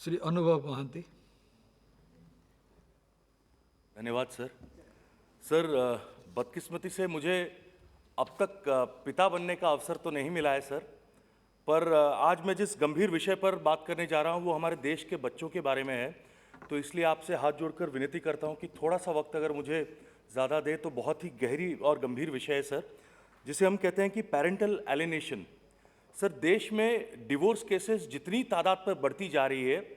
श्री अनुभव महांती। धन्यवाद sir. Sir, बदकिस्मती से मुझे अब तक पिता बनने का अवसर तो नहीं मिला है सर, पर आज मैं जिस गंभीर विषय पर बात करने जा रहा हूं वो हमारे देश के बच्चों के बारे में है। तो इसलिए आपसे हाथ जोड़कर विनती करता हूं कि थोड़ा सा वक्त अगर मुझे ज़्यादा दे तो बहुत ही गहरी और गंभीर विषय है सर, जिसे हम कहते हैं कि पेरेंटल एलिनेशन। सर, देश में डिवोर्स केसेस जितनी तादाद पर बढ़ती जा रही है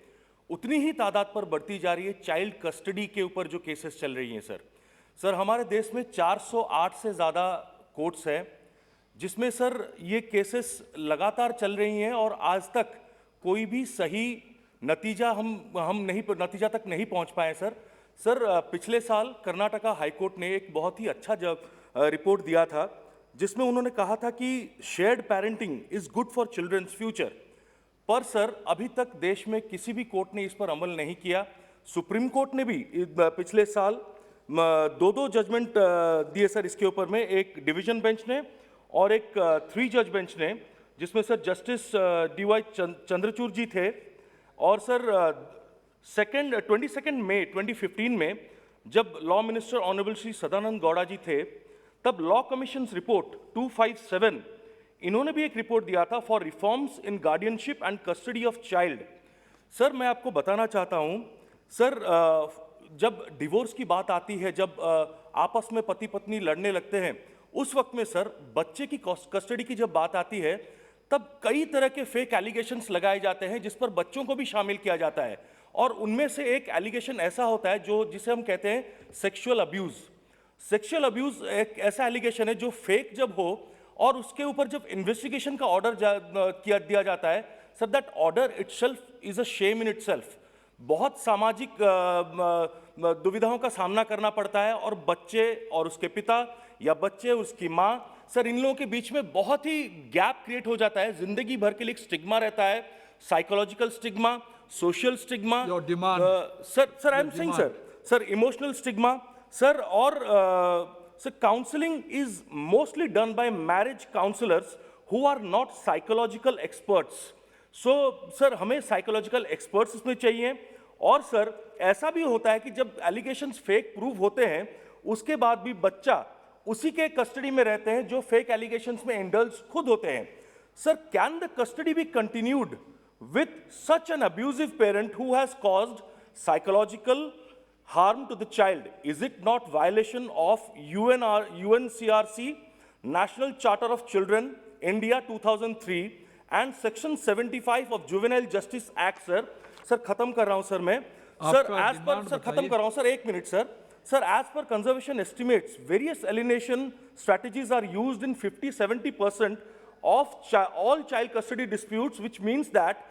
उतनी ही तादाद पर बढ़ती जा रही है चाइल्ड कस्टडी के ऊपर जो केसेस चल रही हैं सर, हमारे देश में 408 से ज़्यादा कोर्ट्स हैं जिसमें सर ये केसेस लगातार चल रही हैं और आज तक कोई भी सही नतीजा नतीजा तक नहीं पहुंच पाए सर, पिछले साल कर्नाटका हाई कोर्ट ने एक बहुत ही अच्छा रिपोर्ट दिया था जिसमें उन्होंने कहा था कि shared parenting is good for children's future. पर सर अभी तक देश में किसी भी कोर्ट ने इस पर अमल नहीं किया। सुप्रीम कोर्ट ने भी पिछले साल दो जजमेंट दिए सर इसके ऊपर में, एक डिवीजन बेंच ने और एक 3 जज बेंच ने, जिसमें sir justice DY Chandrachud ji थे। और सर 22 मई 2015 में जब law minister honourable Shri Sadananda Gowda ji थे तब लॉ कमीशन रिपोर्ट 257 इन्होंने भी एक रिपोर्ट दिया था for reforms in guardianship and custody of child. Sir, मैं आपको बताना चाहता हूं सर, जब डिवोर्स की बात आती है, जब आपस में पति पत्नी लड़ने लगते हैं, उस वक्त में सर बच्चे की कस्टडी की जब बात आती है तब कई तरह के फेक एलिगेशंस लगाए जाते हैं जिस पर बच्चों को भी शामिल किया जाता है। और उनमें से एक एलिगेशन ऐसा होता है जिसे हम कहते हैं सेक्सुअल अब्यूज। सेक्सुअल अब्यूज एक ऐसा एलिगेशन है जो फेक जब हो और उसके ऊपर जब इन्वेस्टिगेशन का ऑर्डर दिया जाता है sir, that order itself is a shame in itself. बहुत सामाजिक दुविधाओं का सामना करना पड़ता है और बच्चे और उसके पिता या बच्चे उसकी माँ, सर इन लोगों के बीच में बहुत ही गैप क्रिएट हो जाता है। जिंदगी भर के लिए एक स्टिग्मा रहता है, psychological stigma, social stigma, sir I am saying sir emotional stigma sir. और sir counselling is mostly done by marriage counsellors who are not psychological experts. So sir हमें साइकोलॉजिकल एक्सपर्ट्स इसमें चाहिए। और सर ऐसा भी होता है कि जब एलिगेशंस फेक प्रूव होते हैं उसके बाद भी बच्चा उसी के कस्टडी में रहते हैं जो फेक एलिगेशंस में इंडल्ज खुद होते हैं। Sir, can the custody be continued with such an abusive parent who has caused psychological harm to the child? Is it not violation of UNCRC, National Charter of Children, India 2003 and Section 75 of Juvenile Justice Act sir खत्म कर रहा हूं sir मैं। Sir as पर sir खत्म कर रहा हूं सर, एक minute sir as per conservation estimates various alienation strategies are used in 50-70% of all child custody disputes, which means that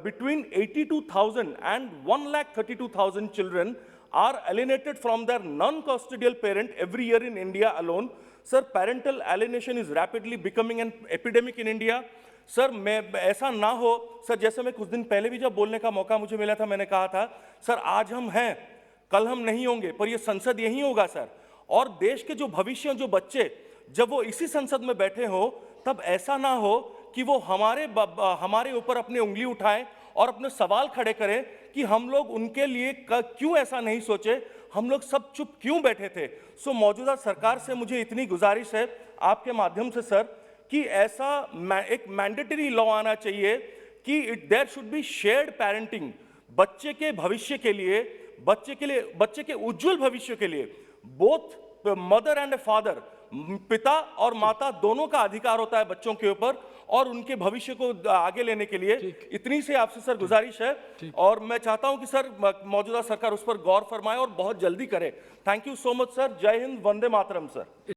between 82,000 and 132,000 children are alienated from their non-custodial parent every year in India alone. Sir, parental alienation is rapidly becoming an epidemic in India. Sir मैं ऐसा ना हो sir, जैसे मैं कुछ दिन पहले भी जब बोलने का मौका मुझे मिला था मैंने कहा था सर आज हम हैं कल हम नहीं होंगे, पर ये संसद यही होगा सर। और देश के जो भविष्य जो बच्चे जब वो इसी संसद में बैठे हो तब ऐसा ना हो कि वो हमारे ऊपर अपनी उंगली उठाएं और अपने सवाल खड़े करें कि हम लोग उनके लिए क्यों ऐसा नहीं सोचे, हम लोग सब चुप क्यों बैठे थे। सो मौजूदा सरकार से मुझे इतनी गुजारिश है आपके माध्यम से सर कि ऐसा एक मैंडेटरी लॉ आना चाहिए कि there should be shared parenting. बच्चे के भविष्य के लिए, बच्चे के उज्जवल भविष्य के लिए बोथ मदर एंड फादर, पिता और माता दोनों का अधिकार होता है बच्चों के ऊपर और उनके भविष्य को आगे लेने के लिए। इतनी से आपसे सर गुजारिश है और मैं चाहता हूं कि सर मौजूदा सरकार उस पर गौर फरमाए और बहुत जल्दी करे। Thank you so much sir. जय हिंद, वंदे मातरम सर।